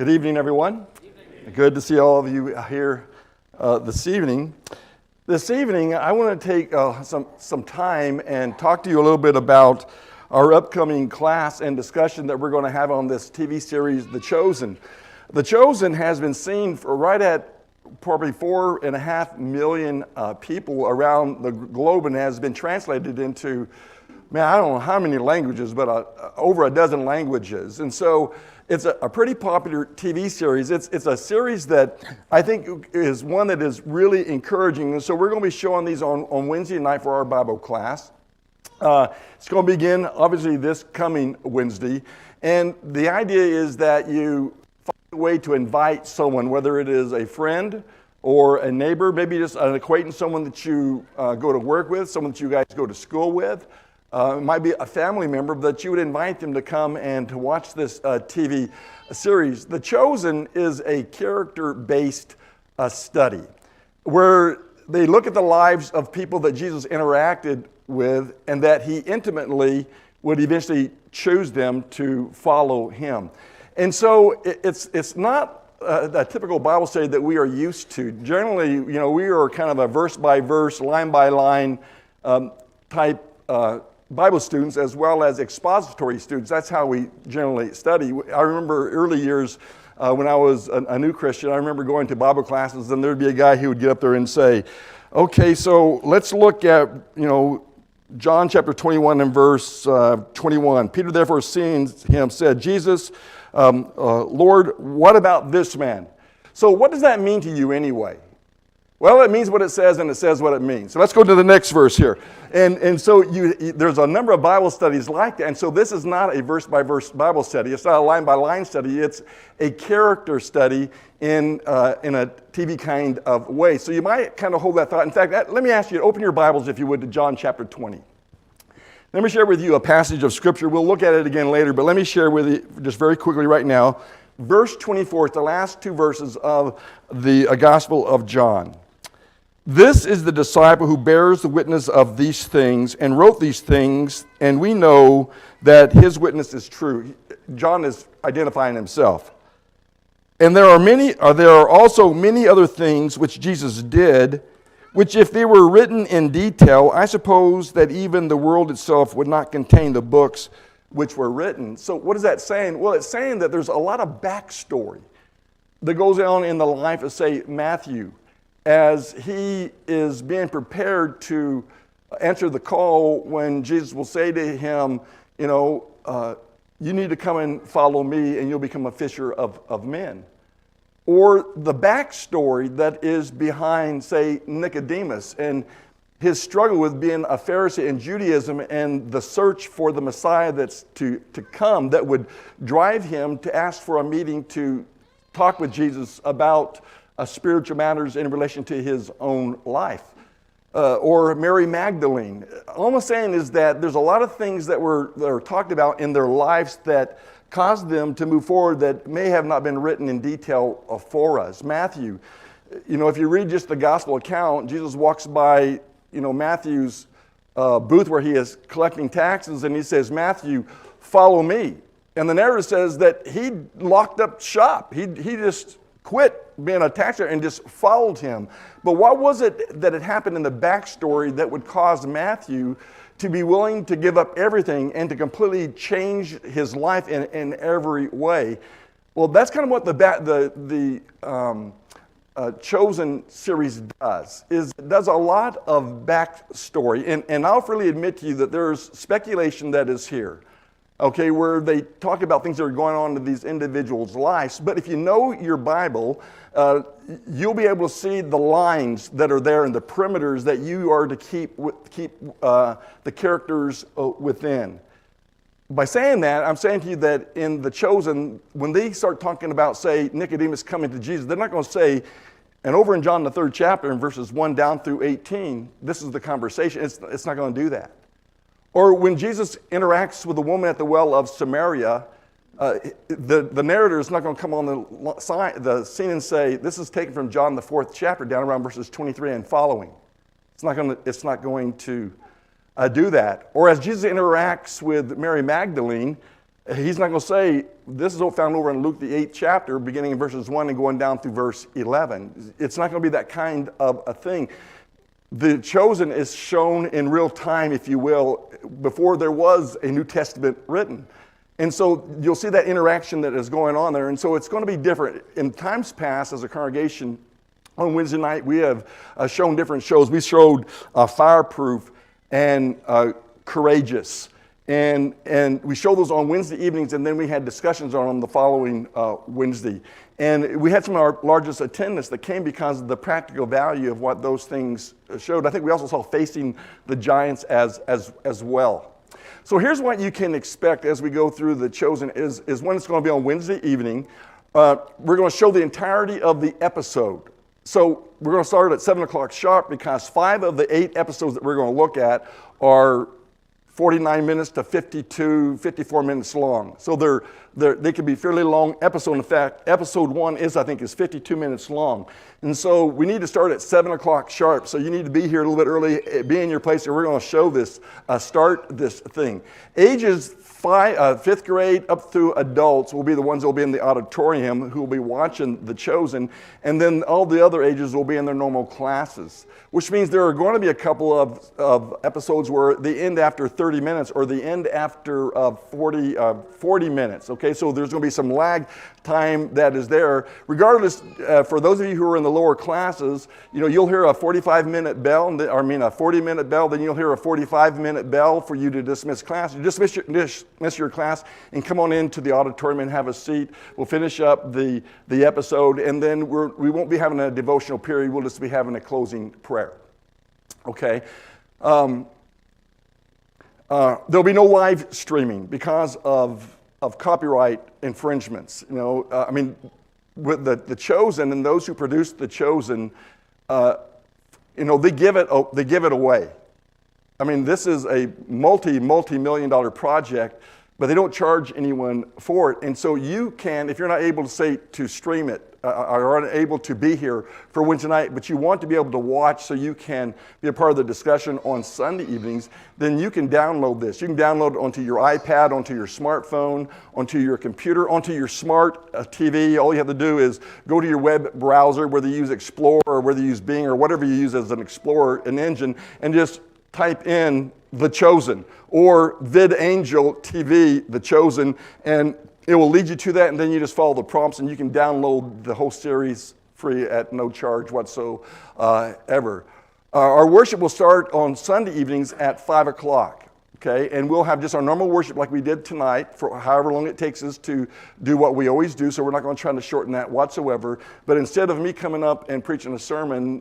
Good evening, everyone. Good to see all of you here this evening. This evening, I want to take some time and talk to you a little bit about our upcoming class and discussion that we're going to have on this TV series, The Chosen. The Chosen has been seen for right at probably 4.5 million people around the globe and has been translated into, I don't know how many languages, but over a dozen languages. And so it's a pretty popular TV series. It's a series that I think is one that is really encouraging. And so we're going to be showing these on Wednesday night for our Bible class. It's going to begin, obviously, this coming Wednesday. And the idea is that you find a way to invite someone, whether it is a friend or a neighbor, maybe just an acquaintance, someone that you go to work with, someone that you guys go to school with. It might be a family member that you would invite them to come and to watch this TV series. The Chosen is a character-based study where they look at the lives of people that Jesus interacted with and that he intimately would eventually choose them to follow him. And so it's not a typical Bible study that we are used to. Generally, we are kind of a verse-by-verse, line-by-line type Bible students as well as expository students. That's how we generally study. I remember early years when I was a new Christian, I remember going to Bible classes and there'd be a guy who would get up there and say, okay, so let's look at, John chapter 21 and verse 21. Peter therefore seeing him said, Jesus, Lord, what about this man? So what does that mean to you anyway? Well, it means what it says, and it says what it means. So let's go to the next verse here. And so there's a number of Bible studies like that. And so this is not a verse-by-verse Bible study. It's not a line-by-line study. It's a character study in a TV kind of way. So you might kind of hold that thought. In fact, let me ask you to open your Bibles, if you would, to John chapter 20. Let me share with you a passage of Scripture. We'll look at it again later, but let me share with you just very quickly right now. Verse 24, it's the last two verses of the Gospel of John. This is the disciple who bears the witness of these things and wrote these things, and we know that his witness is true. John is identifying himself. And there are also many other things which Jesus did, which if they were written in detail, I suppose that even the world itself would not contain the books which were written. So what is that saying? Well, it's saying that there's a lot of backstory that goes on in the life of, say, Matthew, as he is being prepared to answer the call when Jesus will say to him, you need to come and follow me and you'll become a fisher of men. Or the backstory that is behind, say, Nicodemus and his struggle with being a Pharisee in Judaism and the search for the Messiah that's to come that would drive him to ask for a meeting to talk with Jesus about spiritual matters in relation to his own life. Or Mary Magdalene. All I'm saying is that there's a lot of things that are talked about in their lives that caused them to move forward that may have not been written in detail for us. Matthew, if you read just the gospel account, Jesus walks by, Matthew's booth where he is collecting taxes, and he says, Matthew, follow me. And the narrative says that he locked up shop. He just quit being a taxer and just followed him. But what was it that had happened in the backstory that would cause Matthew to be willing to give up everything and to completely change his life in every way? Well, that's kind of what the Chosen series does. It does a lot of backstory. And I'll freely admit to you that there's speculation that is here. Okay, where they talk about things that are going on in these individuals' lives. But if you know your Bible, you'll be able to see the lines that are there and the perimeters that you are to keep the characters within. By saying that, I'm saying to you that in The Chosen, when they start talking about, say, Nicodemus coming to Jesus, they're not going to say, and over in John the 3rd chapter, in verses 1 down through 18, this is the conversation. It's not going to do that. Or when Jesus interacts with the woman at the well of Samaria, the narrator is not going to come on the scene and say, this is taken from John the 4th chapter, down around verses 23 and following. It's not going to do that. Or as Jesus interacts with Mary Magdalene, He's not going to say, this is found over in Luke, the 8th chapter, beginning in verses 1 and going down through verse 11. It's not going to be that kind of a thing. The chosen is shown in real time, if you will, before there was a New Testament written. And so you'll see that interaction that is going on there. And so it's going to be different. In times past, as a congregation, on Wednesday night, we have shown different shows. We showed Fireproof and Courageous. And we showed those on Wednesday evenings, and then we had discussions on them the following Wednesday. And we had some of our largest attendance that came because of the practical value of what those things showed. I think we also saw Facing the Giants as well. So here's what you can expect as we go through the Chosen is when it's going to be on Wednesday evening. We're going to show the entirety of the episode. So we're going to start at 7 o'clock sharp because 5 of the 8 episodes that we're going to look at are 49 minutes to 52, 54 minutes long. So they can be fairly long episodes. In fact, episode 1 is 52 minutes long. And so we need to start at 7 o'clock sharp. So you need to be here a little bit early, be in your place, and we're going to show this, start this thing. Ages 5th grade up through adults will be the ones that will be in the auditorium who will be watching The Chosen, and then all the other ages will be in their normal classes, which means there are going to be a couple of episodes where they end after 30 minutes or they end after 40 minutes, okay? So there's going to be some lag time that is there. Regardless, for those of you who are in the lower classes, you'll hear a 45-minute bell, a 40-minute bell, then you'll hear a 45-minute bell for you to dismiss class. You dismiss your class and come on into the auditorium and have a seat. We'll finish up the episode, and then we won't be having a devotional period. We'll just be having a closing prayer. Okay? There'll be no live streaming because of copyright infringements. With the Chosen and those who produce the Chosen, they give it away. This is a multi-million-dollar project, but they don't charge anyone for it. And so you can, if you're not able to stream it, or unable to be here for Wednesday night, but you want to be able to watch so you can be a part of the discussion on Sunday evenings, then you can download this. You can download it onto your iPad, onto your smartphone, onto your computer, onto your smart TV. All you have to do is go to your web browser, whether you use Explorer or whether you use Bing or whatever you use as an Explorer, an engine, and just type in The Chosen or VidAngel TV, The Chosen, and it will lead you to that, and then you just follow the prompts, and you can download the whole series free at no charge whatsoever. Our worship will start on Sunday evenings at 5 o'clock, okay? And we'll have just our normal worship like we did tonight for however long it takes us to do what we always do, so we're not going to try to shorten that whatsoever. But instead of me coming up and preaching a sermon,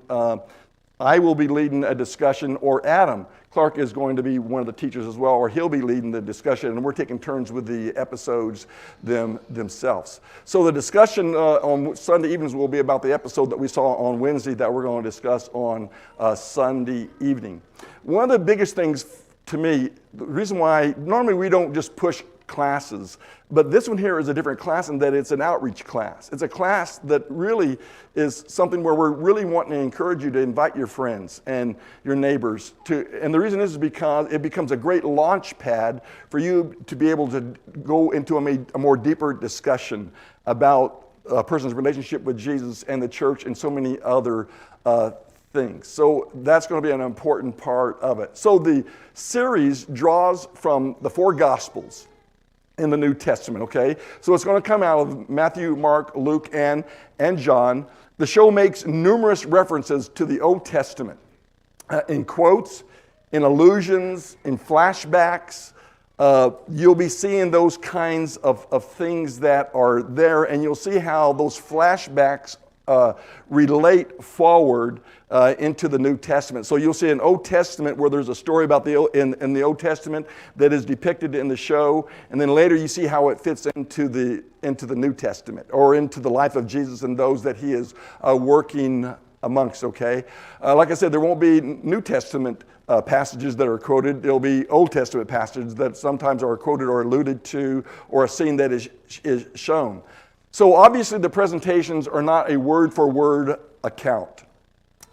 I will be leading a discussion, or Adam Clark is going to be one of the teachers as well, or he'll be leading the discussion, and we're taking turns with the episodes themselves. So the discussion on Sunday evenings will be about the episode that we saw on Wednesday that we're going to discuss on Sunday evening. One of the biggest things to me, the reason why normally we don't just push classes, but this one here is a different class in that it's an outreach class. It's a class that really is something where we're really wanting to encourage you to invite your friends and your neighbors to, and the reason is because it becomes a great launch pad for you to be able to go into a more deeper discussion about a person's relationship with Jesus and the church and so many other things. So that's going to be an important part of it. So the series draws from the 4 Gospels in the New Testament, okay? So it's going to come out of Matthew, Mark, Luke, and John. The show makes numerous references to the Old Testament in quotes, in allusions, in flashbacks. You'll be seeing those kinds of things that are there, and you'll see how those flashbacks relate forward into the New Testament. So you'll see an Old Testament where there's a story about in the Old Testament that is depicted in the show, and then later you see how it fits into the New Testament or into the life of Jesus and those that he is working amongst, okay? Like I said, there won't be New Testament passages that are quoted. There'll be Old Testament passages that sometimes are quoted or alluded to, or a scene that is shown. So obviously the presentations are not a word-for-word account.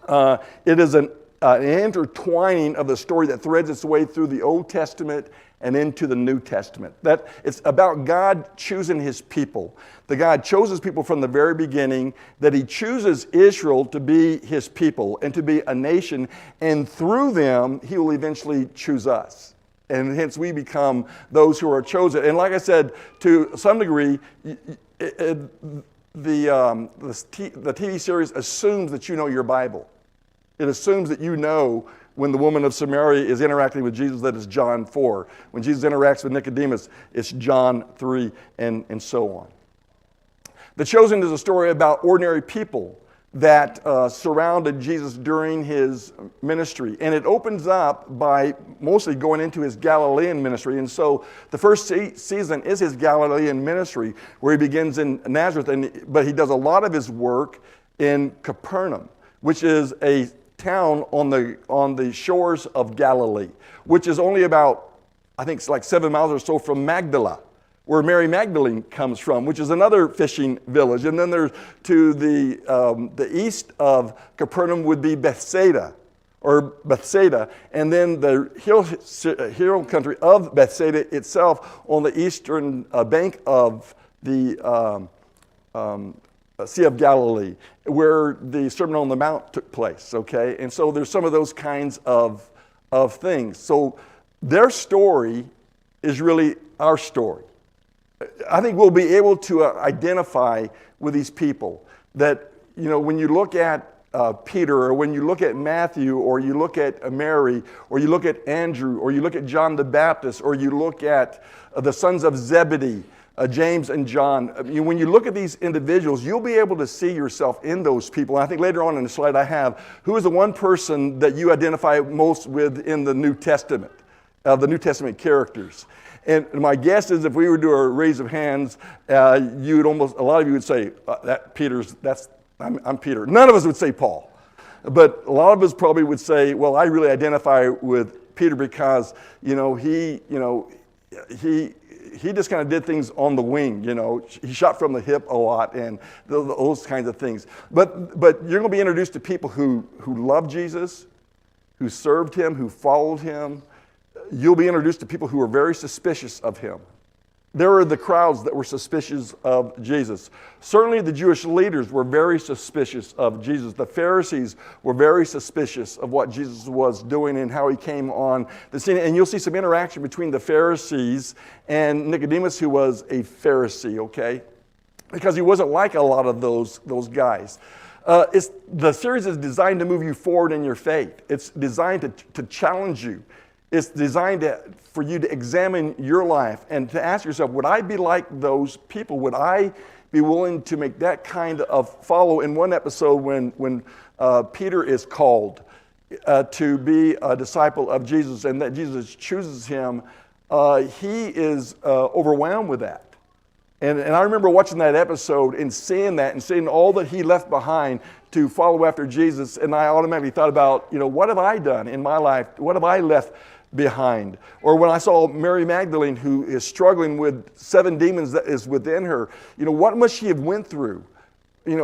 It is an an intertwining of the story that threads its way through the Old Testament and into the New Testament. That it's about God choosing his people. That God chose his people from the very beginning, that he chooses Israel to be his people and to be a nation, and through them, he will eventually choose us. And hence we become those who are chosen. And like I said, to some degree, the TV series assumes that you know your Bible. It assumes that you know when the woman of Samaria is interacting with Jesus, that is John 4. When Jesus interacts with Nicodemus, it's John 3, and so on. The Chosen is a story about ordinary people that surrounded Jesus during his ministry. And it opens up by mostly going into his Galilean ministry. And so the first season is his Galilean ministry, where he begins in Nazareth, but he does a lot of his work in Capernaum, which is a town on the shores of Galilee, which is only about, I think it's like 7 miles or so from Magdala, where Mary Magdalene comes from, which is another fishing village. And then there's to the east of Capernaum would be Bethsaida, and then the hill country of Bethsaida itself on the eastern bank of the Sea of Galilee, where the Sermon on the Mount took place, okay? And so there's some of those kinds of things. So their story is really our story. I think we'll be able to identify with these people. That, you know, when you look at Peter, or when you look at Matthew, or you look at Mary, or you look at Andrew, or you look at John the Baptist, or you look at the sons of Zebedee, James and John. When you look at these individuals, you'll be able to see yourself in those people. And I think later on in the slide I have, who is the one person that you identify most with in the New Testament, the New Testament characters. And my guess is if we were to do a raise of hands, a lot of you would say, I'm Peter. None of us would say Paul. But a lot of us probably would say, well, I really identify with Peter because, he just kind of did things on the wing, He shot from the hip a lot and those kinds of things. But you're going to be introduced to people who loved Jesus, who served him, who followed him. You'll be introduced to people who are very suspicious of him. There were the crowds that were suspicious of Jesus. Certainly the Jewish leaders were very suspicious of Jesus. The Pharisees were very suspicious of what Jesus was doing and how he came on the scene. And you'll see some interaction between the Pharisees and Nicodemus, who was a Pharisee, okay? Because he wasn't like a lot of those guys. The series is designed to move you forward in your faith. It's designed to challenge you. It's designed for you to examine your life and to ask yourself, would I be like those people? Would I be willing to make that kind of follow? In one episode when Peter is called to be a disciple of Jesus and that Jesus chooses him, he is overwhelmed with that. And I remember watching that episode and seeing all that he left behind to follow after Jesus. And I automatically thought about, what have I done in my life? What have I left behind? Or when I saw Mary Magdalene, who is struggling with 7 demons that is within her, what must she have went through?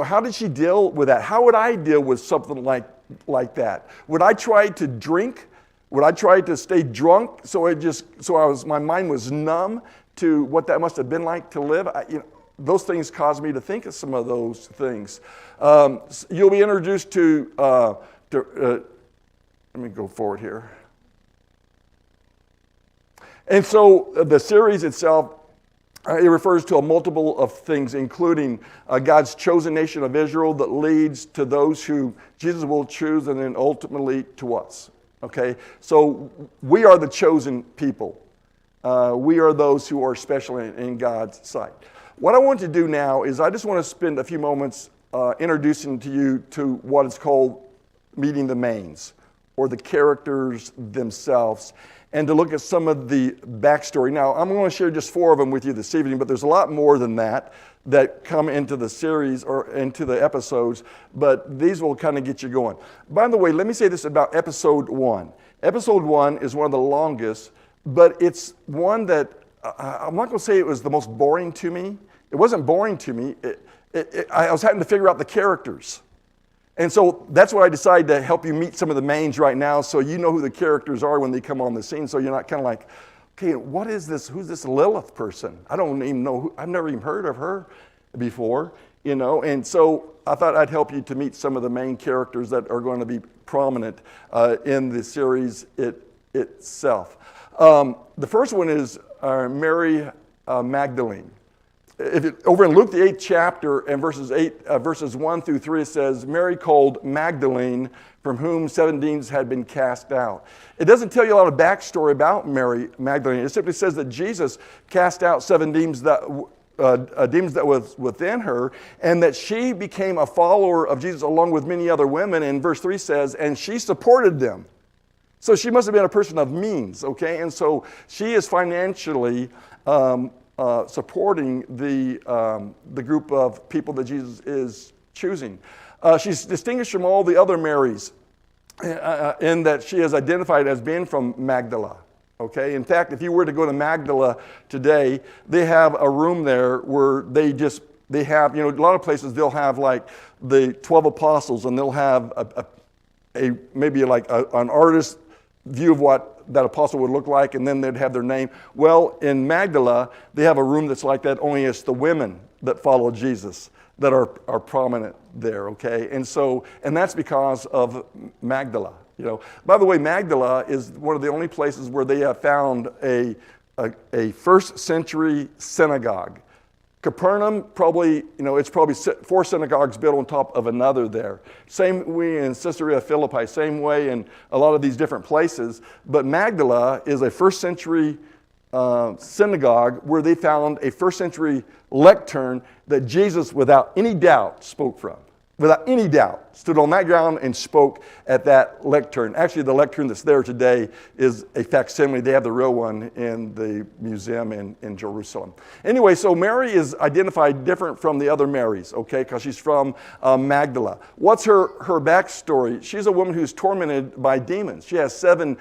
How did she deal with that? How would I deal with something like that? Would I try to drink? Would I try to stay drunk my mind was numb to what that must have been like to live? Those things caused me to think of some of those things. You'll be introduced to let me go forward here. And so the series itself, it refers to a multiple of things, including God's chosen nation of Israel that leads to those who Jesus will choose and then ultimately to us. Okay? So we are the chosen people. We are those who are special in God's sight. What I want to do now is I just want to spend a few moments introducing to you to what is called meeting the mains, or the characters themselves, and to look at some of the backstory. Now, I'm going to share just 4 of them with you this evening, but there's a lot more than that come into the series or into the episodes, but these will kind of get you going. By the way, let me say this about episode 1. Episode 1 is one of the longest, but it's one that I'm not going to say it was the most boring to me. It wasn't boring to me. I was having to figure out the characters. And so that's why I decided to help you meet some of the mains right now, so you know who the characters are when they come on the scene, so you're not kind of like, okay, what is this? Who's this Lilith person? I don't even know. I've never even heard of her before, And so I thought I'd help you to meet some of the main characters that are going to be prominent in the series itself. The first one is Mary Magdalene. Over in Luke, the 8th chapter, and verses 1 through 3, it says, Mary called Magdalene, from whom 7 demons had been cast out. It doesn't tell you a lot of backstory about Mary Magdalene. It simply says that Jesus cast out 7 demons that was within her, and that she became a follower of Jesus along with many other women. And verse 3 says, and she supported them. So she must have been a person of means, okay? And so she is financially supporting the group of people that Jesus is choosing. She's distinguished from all the other Marys in that she is identified as being from Magdala. Okay. In fact, if you were to go to Magdala today, they have a room there where they have, a lot of places they'll have like the 12 apostles, and they'll have maybe like an artist view of what that apostle would look like, and then they'd have their name. Well, in Magdala, they have a room that's like that, only it's the women that follow Jesus that are prominent there, okay? And that's because of Magdala, By the way, Magdala is one of the only places where they have found a first century synagogue. Capernaum, probably, it's probably 4 synagogues built on top of another there. Same way in Caesarea Philippi, same way in a lot of these different places. But Magdala is a first century synagogue where they found a first century lectern that Jesus, without any doubt, spoke from. Without any doubt, stood on that ground and spoke at that lectern. Actually, the lectern that's there today is a facsimile. They have the real one in the museum in Jerusalem. Anyway, so Mary is identified different from the other Marys, okay, because she's from Magdala. What's her backstory? She's a woman who's tormented by demons. She has 7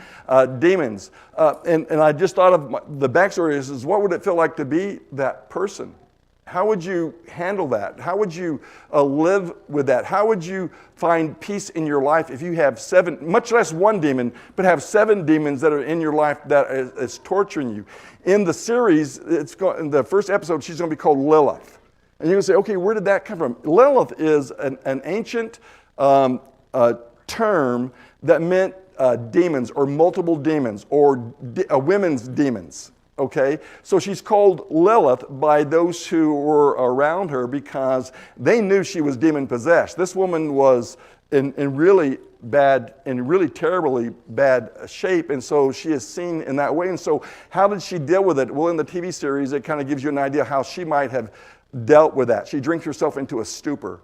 demons. And I just thought of the backstory is what would it feel like to be that person? How would you handle that? How would you live with that? How would you find peace in your life if you have 7, much less 1 demon, but have 7 demons that are in your life that is torturing you? In the series, in the first episode, she's going to be called Lilith. And you're going to say, okay, where did that come from? Lilith is an ancient term that meant demons or multiple demons or women's demons. Okay, so she's called Lilith by those who were around her because they knew she was demon possessed. This woman was in really terribly bad shape, and so she is seen in that way. And so how did she deal with it? Well, in the TV series, it kind of gives you an idea how she might have dealt with that. She drinks herself into a stupor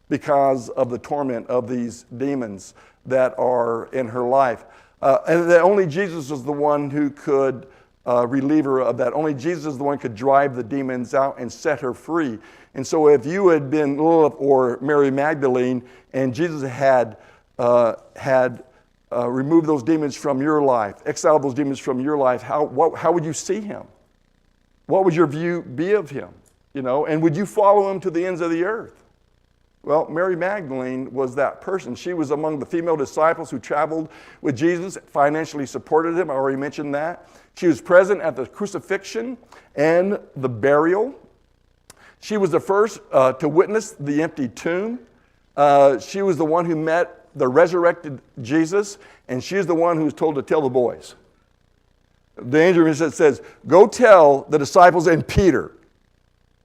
because of the torment of these demons that are in her life. And that only Jesus was the one who could relieve her of that. Only Jesus is the one who could drive the demons out and set her free. And so if you had been Lilith or Mary Magdalene and Jesus had removed those demons from your life, exiled those demons from your life, how would you see him? What would your view be of him? And would you follow him to the ends of the earth? Well, Mary Magdalene was that person. She was among the female disciples who traveled with Jesus, financially supported him. I already mentioned that. She was present at the crucifixion and the burial. She was the first to witness the empty tomb. She was the one who met the resurrected Jesus, and she is the one who was told to tell the boys. The angel says, go tell the disciples and Peter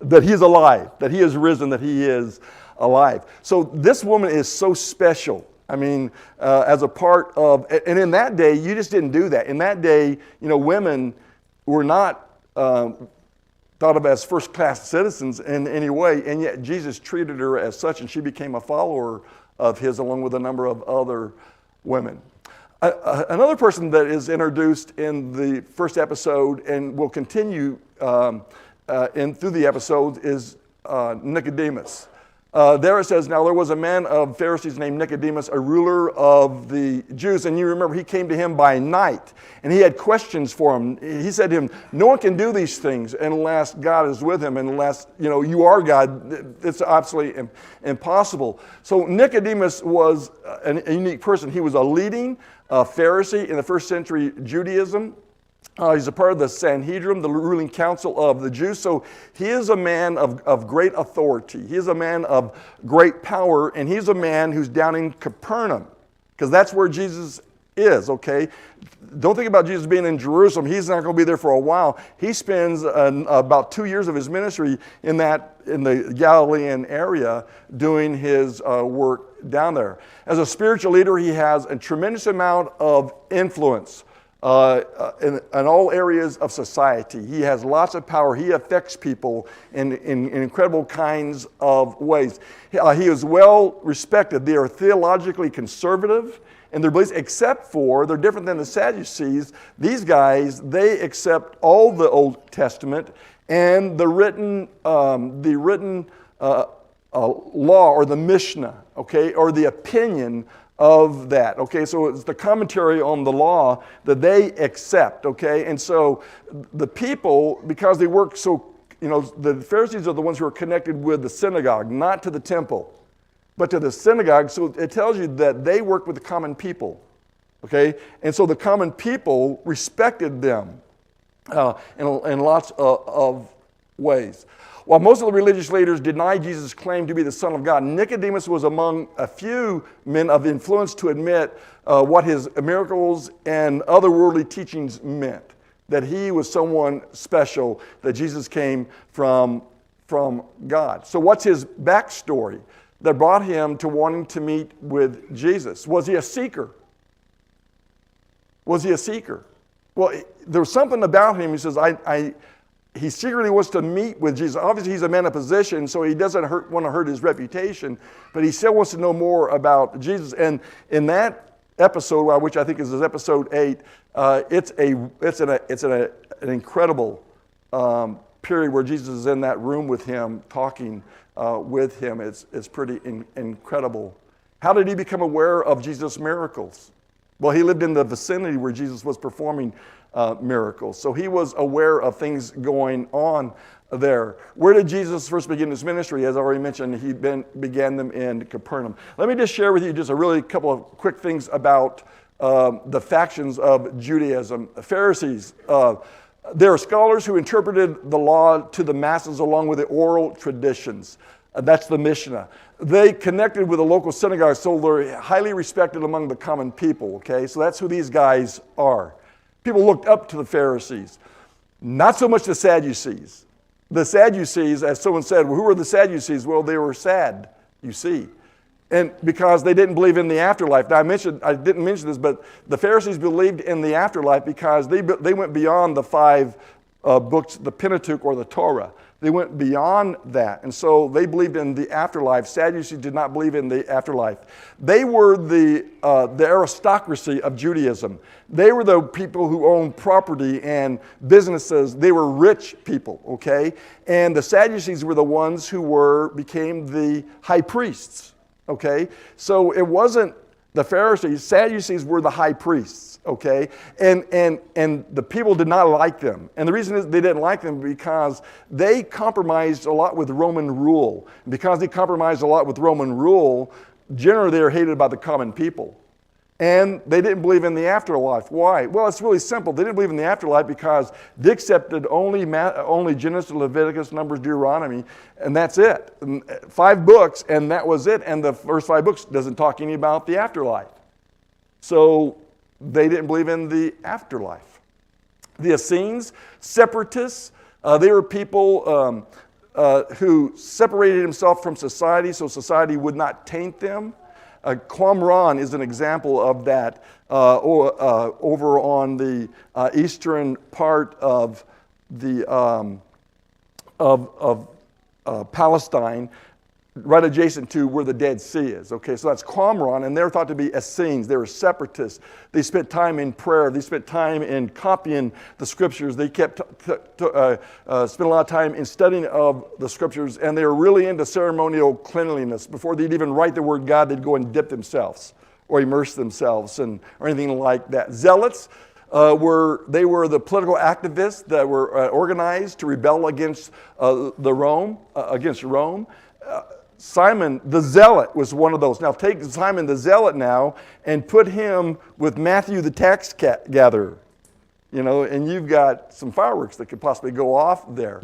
that he is alive, that he is risen, that he is alive. So this woman is so special. I mean, as a part of, and in that day, you just didn't do that. In that day, women were not thought of as first-class citizens in any way, and yet Jesus treated her as such, and she became a follower of his along with a number of other women. Another person that is introduced in the first episode and will continue through the episodes is Nicodemus. there it says, now there was a man of Pharisees named Nicodemus, a ruler of the Jews. And you remember he came to him by night, and he had questions for him. He said to him, no one can do these things unless God is with him, unless you are God. It's absolutely impossible. So Nicodemus was a unique person. He was a leading Pharisee in the first century Judaism. He's a part of the Sanhedrin, the ruling council of the Jews. So he is a man of great authority. He is a man of great power, and he's a man who's down in Capernaum, because that's where Jesus is, okay? Don't think about Jesus being in Jerusalem. He's not going to be there for a while. He spends about 2 years of his ministry in the Galilean area doing his work down there. As a spiritual leader, he has a tremendous amount of influence in all areas of society. He has lots of power. He affects people in incredible kinds of ways. He is well respected. They are theologically conservative in their beliefs, except for, they're different than the Sadducees. These guys, they accept all the Old Testament and the written law, or the Mishnah, okay, or the opinion of that, okay? So it's the commentary on the law that they accept, okay? And so the people, because they work so, the Pharisees are the ones who are connected with the synagogue, not to the temple, but to the synagogue. So it tells you that they work with the common people, okay? And so the common people respected them in lots of ways. While most of the religious leaders denied Jesus' claim to be the Son of God, Nicodemus was among a few men of influence to admit what his miracles and otherworldly teachings meant, that he was someone special, that Jesus came from God. So what's his backstory that brought him to wanting to meet with Jesus? Was he a seeker? Was he a seeker? Well, there was something about him. He says, he secretly wants to meet with Jesus. Obviously, he's a man of position, so he doesn't want to hurt his reputation, but he still wants to know more about Jesus. And in that episode, which I think is episode 8, it's an incredible period where Jesus is in that room with him, talking with him. It's pretty incredible. How did he become aware of Jesus' miracles? Well, he lived in the vicinity where Jesus was performing miracles. So he was aware of things going on there. Where did Jesus first begin his ministry? As I already mentioned, he began them in Capernaum. Let me just share with you just a couple of quick things about the factions of Judaism. Pharisees, they are scholars who interpreted the law to the masses along with the oral traditions. That's the Mishnah. They connected with the local synagogue, so they're highly respected among the common people, okay? So that's who these guys are. People looked up to the Pharisees. Not so much the Sadducees. The Sadducees, as someone said, well, who were the Sadducees? Well, they were sad, you see. And because they didn't believe in the afterlife. Now, I didn't mention this, but the Pharisees believed in the afterlife because they went beyond the 5 books, the Pentateuch or the Torah. They went beyond that. And so they believed in the afterlife. Sadducees did not believe in the afterlife. They were the aristocracy of Judaism. They were the people who owned property and businesses. They were rich people, okay? And the Sadducees were the ones who became the high priests, okay? So it wasn't the Pharisees. Sadducees were the high priests, okay? And the people did not like them. And the reason is they didn't like them because they compromised a lot with Roman rule. Because they compromised a lot with Roman rule, generally they were hated by the common people. And they didn't believe in the afterlife. Why? Well, it's really simple. They didn't believe in the afterlife because they accepted only Genesis, Leviticus, Numbers, Deuteronomy, and that's it. 5 books, and that was it. And the first 5 books doesn't talk any about the afterlife. So they didn't believe in the afterlife. The Essenes, separatists, they were people who separated themselves from society so society would not taint them. Qumran is an example of that over on the eastern part of the Palestine. right adjacent to where the Dead Sea is. Okay, so that's Qumran, and they're thought to be Essenes. They were separatists. They spent time in prayer. They spent time in copying the scriptures. They spent a lot of time in studying of the scriptures, and they were really into ceremonial cleanliness. Before they'd even write the word God, they'd go and dip themselves or immerse themselves or anything like that. Zealots were the political activists that were organized to rebel against Rome. Simon the Zealot was one of those. Now take Simon the Zealot now and put him with Matthew the tax gatherer, and you've got some fireworks that could possibly go off there.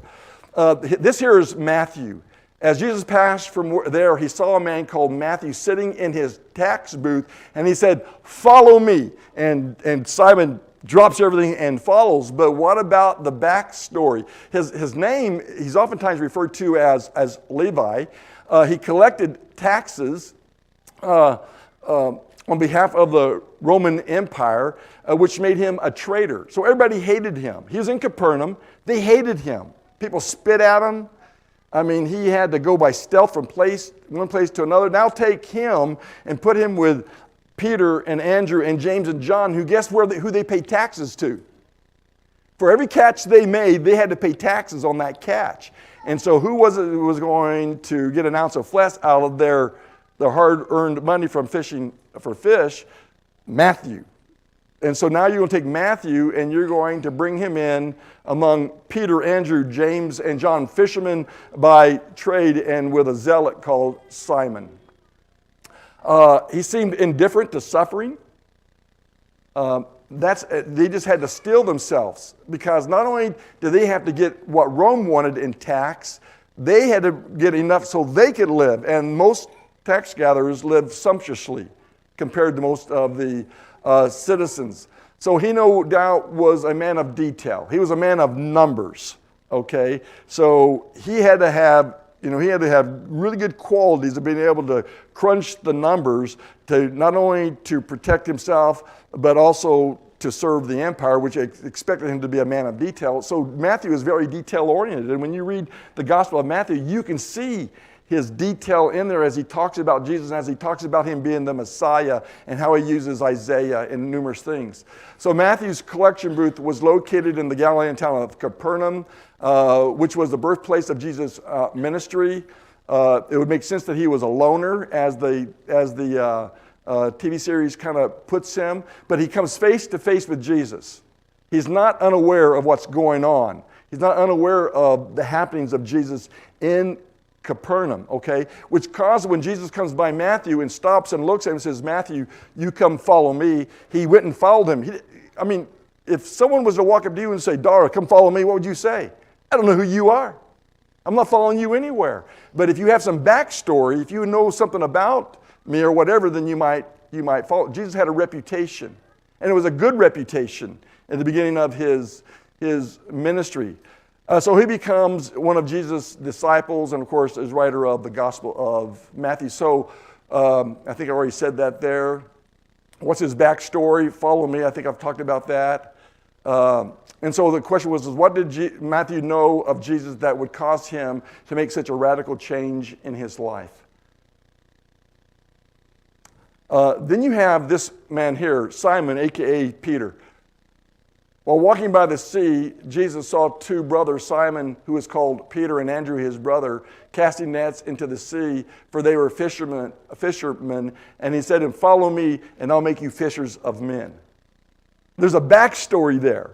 This here is Matthew. As Jesus passed from there, he saw a man called Matthew sitting in his tax booth, and he said, "Follow me." And Simon drops everything and follows. But what about the backstory? His name, he's oftentimes referred to as Levi. He collected taxes on behalf of the Roman Empire, which made him a traitor. So everybody hated him. He was in Capernaum. They hated him. People spit at him. I mean, he had to go by stealth from one place to another. Now take him and put him with Peter and Andrew and James and John, who guess who they paid taxes to? For every catch they made, they had to pay taxes on that catch. And so who was it who was going to get an ounce of flesh out of their hard-earned money from fishing for fish? Matthew. And so now you're going to take Matthew and you're going to bring him in among Peter, Andrew, James, and John, fishermen by trade and with a zealot called Simon. He seemed indifferent to suffering. They just had to steel themselves, because not only did they have to get what Rome wanted in tax, they had to get enough so they could live. And most tax gatherers lived sumptuously compared to most of the citizens. So he no doubt was a man of detail. He was a man of numbers. Okay, so he had to have really good qualities of being able to crunch the numbers to not only to protect himself, but also to serve the empire, which expected him to be a man of detail. So Matthew is very detail-oriented. And when you read the Gospel of Matthew, you can see his detail in there as he talks about Jesus and as he talks about him being the Messiah and how he uses Isaiah and numerous things. So Matthew's collection booth was located in the Galilean town of Capernaum, which was the birthplace of Jesus' ministry. It would make sense that he was a loner, as the TV series kind of puts him, but he comes face to face with Jesus. He's not unaware of what's going on. He's not unaware of the happenings of Jesus in Capernaum, okay? Which caused, when Jesus comes by Matthew and stops and looks at him and says, "Matthew, you come follow me," he went and followed him. If someone was to walk up to you and say, "Dara, come follow me," what would you say? "I don't know who you are. I'm not following you anywhere." But if you have some backstory, if you know something about me or whatever, then you might follow. Jesus had a reputation, and it was a good reputation at the beginning of his ministry. So he becomes one of Jesus' disciples, and of course is writer of the Gospel of Matthew. So I think I already said that there. What's his backstory? Follow me. I think I've talked about that. And so the question was, what did Matthew know of Jesus that would cause him to make such a radical change in his life? Then you have this man here, Simon, a.k.a. Peter. While walking by the sea, Jesus saw two brothers, Simon, who was called Peter, and Andrew, his brother, casting nets into the sea, for they were fishermen. And he said to him, "Follow me, and I'll make you fishers of men." There's a backstory there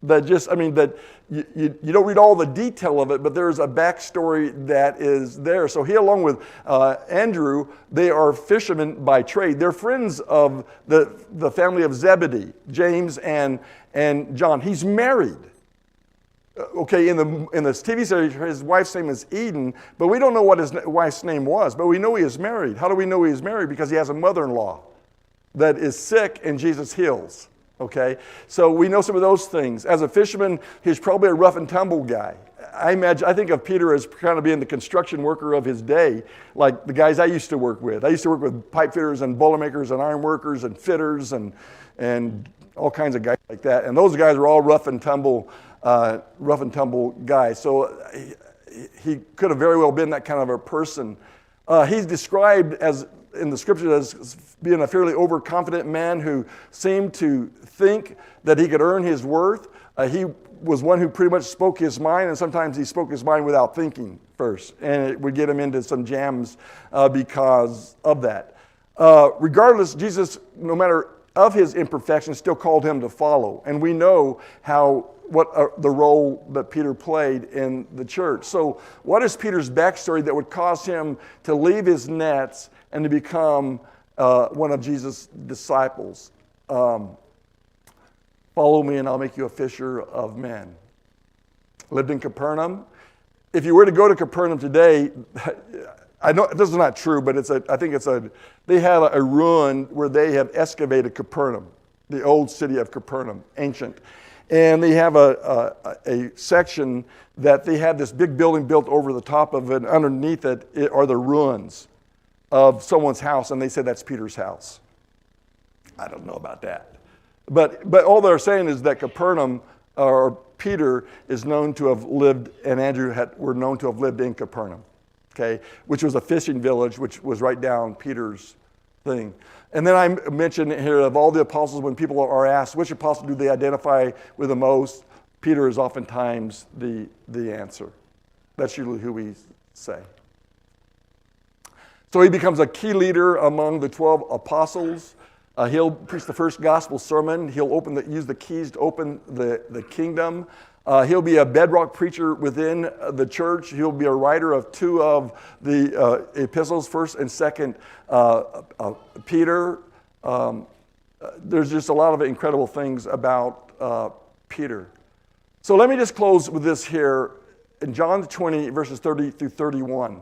that you don't read all the detail of it, but there's a backstory that is there. So he, along with Andrew, they are fishermen by trade. They're friends of the family of Zebedee, James and John. He's married. Okay, in this TV series, his wife's name is Eden, but we don't know what his wife's name was, but we know he is married. How do we know he is married? Because he has a mother-in-law that is sick and Jesus heals. Okay, so we know some of those things. As a fisherman, he's probably a rough and tumble guy. I think of Peter as kind of being the construction worker of his day, like the guys I used to work with. I used to work with pipe fitters and boilermakers and iron workers and fitters and all kinds of guys like that. And those guys were all rough and tumble guys. So he could have very well been that kind of a person. He's described as in the scriptures as being a fairly overconfident man who seemed to think that he could earn his worth. He was one who pretty much spoke his mind, and sometimes he spoke his mind without thinking first, and it would get him into some jams because of that. Regardless, Jesus, no matter of his imperfections, still called him to follow, and we know what the role that Peter played in the church. So what is Peter's backstory that would cause him to leave his nets and to become one of Jesus' disciples? Follow me and I'll make you a fisher of men. Lived in Capernaum. If you were to go to Capernaum today, I know this is not true, but they have a ruin where they have excavated Capernaum, the old city of Capernaum, ancient. And they have a section that they have this big building built over the top of it, and underneath it are the ruins of someone's house, and they say that's Peter's house. I don't know about that. But all they're saying is that Capernaum, or Peter, is known to have lived, and Andrew were known to have lived in Capernaum, okay, which was a fishing village, which was right down Peter's thing. And then I mentioned here of all the apostles, when people are asked which apostle do they identify with the most, Peter is oftentimes the answer. That's usually who we say. So he becomes a key leader among the 12 apostles. He'll preach the first gospel sermon. He'll use the keys to open the kingdom. He'll be a bedrock preacher within the church. He'll be a writer of 2 of the epistles, 1st and 2nd Peter. There's just a lot of incredible things about Peter. So let me just close with this here in John 20, verses 30 through 31.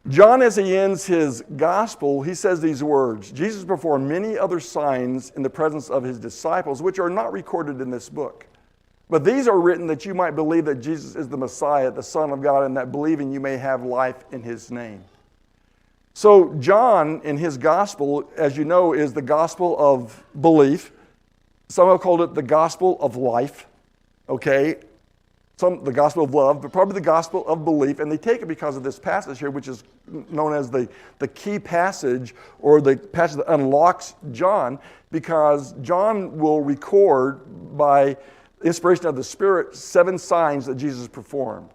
John, as he ends his gospel, he says these words: Jesus performed many other signs in the presence of his disciples, which are not recorded in this book. But these are written that you might believe that Jesus is the Messiah, the Son of God, and that believing you may have life in his name. So John, in his gospel, as you know, is the gospel of belief. Some have called it the gospel of life, okay? The gospel of love, but probably the gospel of belief. And they take it because of this passage here, which is known as the key passage, or the passage that unlocks John, because John will record by inspiration of the Spirit 7 signs that Jesus performed.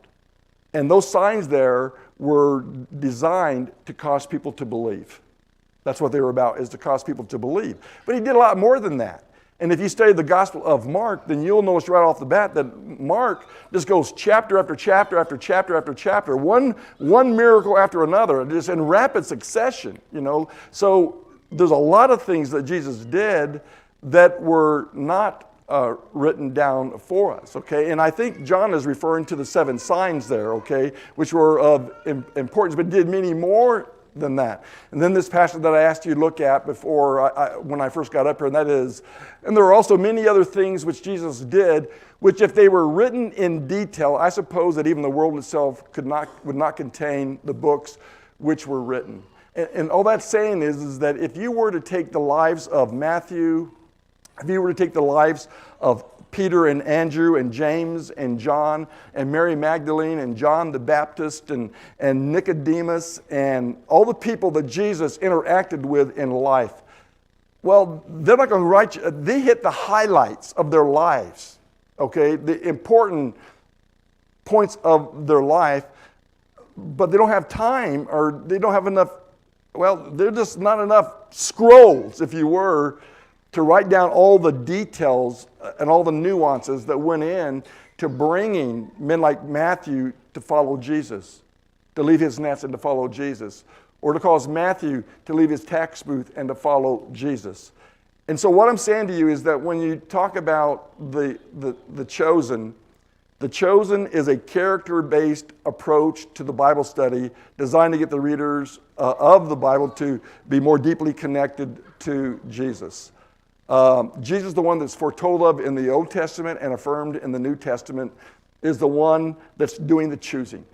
And those signs there were designed to cause people to believe. That's what they were about, is to cause people to believe. But he did a lot more than that. And if you study the Gospel of Mark, then you'll notice right off the bat that Mark just goes chapter after chapter after chapter after chapter, one miracle after another, just in rapid succession, you know. So there's a lot of things that Jesus did that were not written down for us, okay? And I think John is referring to the 7 signs there, okay, which were of importance, but did many more than that. And then this passage that I asked you to look at before when I first got up here, and that is, and there are also many other things which Jesus did, which if they were written in detail, I suppose that even the world itself would not contain the books which were written. And all that's saying is that if you were to take the lives of Matthew, if you were to take the lives of Peter and Andrew and James and John and Mary Magdalene and John the Baptist and Nicodemus and all the people that Jesus interacted with in life, well, they're not going to write you. They hit the highlights of their lives, okay, the important points of their life, but they don't have time, or they don't have enough, well, there's just not enough scrolls, if you were, to write down all the details and all the nuances that went in to bringing men like Matthew to follow Jesus, to leave his nets and to follow Jesus, or to cause Matthew to leave his tax booth and to follow Jesus. And so what I'm saying to you is that when you talk about the chosen is a character-based approach to the Bible study designed to get the readers of the Bible to be more deeply connected to Jesus. Jesus, the one that's foretold of in the Old Testament and affirmed in the New Testament, is the one that's doing the choosing.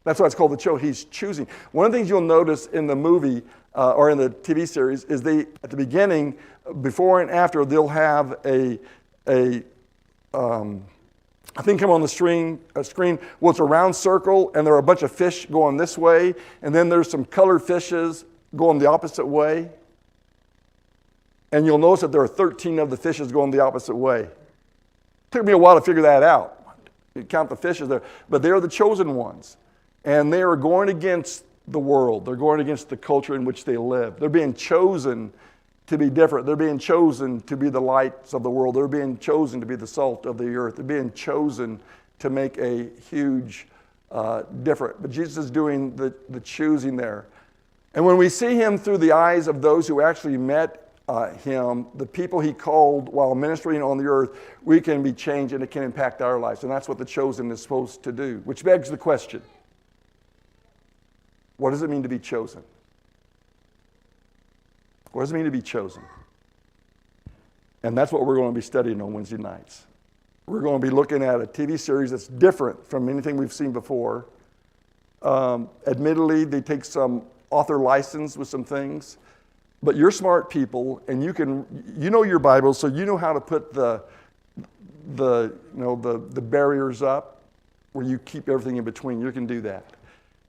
That's why it's called the chosen. He's choosing. One of the things you'll notice in the movie or in the TV series is they, at the beginning, before and after, they'll have a I think come on the screen, well, it's a round circle, and there are a bunch of fish going this way, and then there's some colored fishes going the opposite way. And you'll notice that there are 13 of the fishes going the opposite way. It took me a while to figure that out. You count the fishes there, but they are the chosen ones. And they are going against the world. They're going against the culture in which they live. They're being chosen to be different. They're being chosen to be the lights of the world. They're being chosen to be the salt of the earth. They're being chosen to make a huge difference. But Jesus is doing the choosing there. And when we see him through the eyes of those who actually met him, the people he called while ministering on the earth, we can be changed and it can impact our lives. And that's what the chosen is supposed to do. Which begs the question, what does it mean to be chosen? What does it mean to be chosen? And that's what we're going to be studying on Wednesday nights. We're going to be looking at a TV series that's different from anything we've seen before. Admittedly, they take some author license with some things, but you're smart people, and you know your Bible, so you know how to put the barriers up where you keep everything in between. You can do that.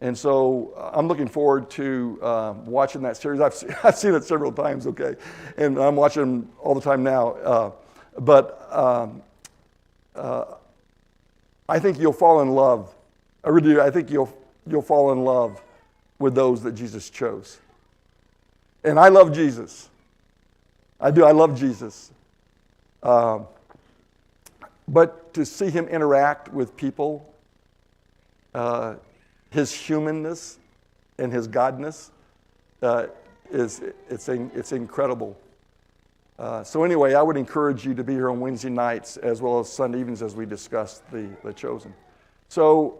And so I'm looking forward to watching that series. I've seen it several times, okay? And I'm watching all the time now. I think you'll fall in love. I really do. I think you'll fall in love with those that Jesus chose. And I love Jesus. I do. I love Jesus. But to see him interact with people, his humanness and his godness, it's incredible. So anyway, I would encourage you to be here on Wednesday nights as well as Sunday evenings as we discuss the chosen. So.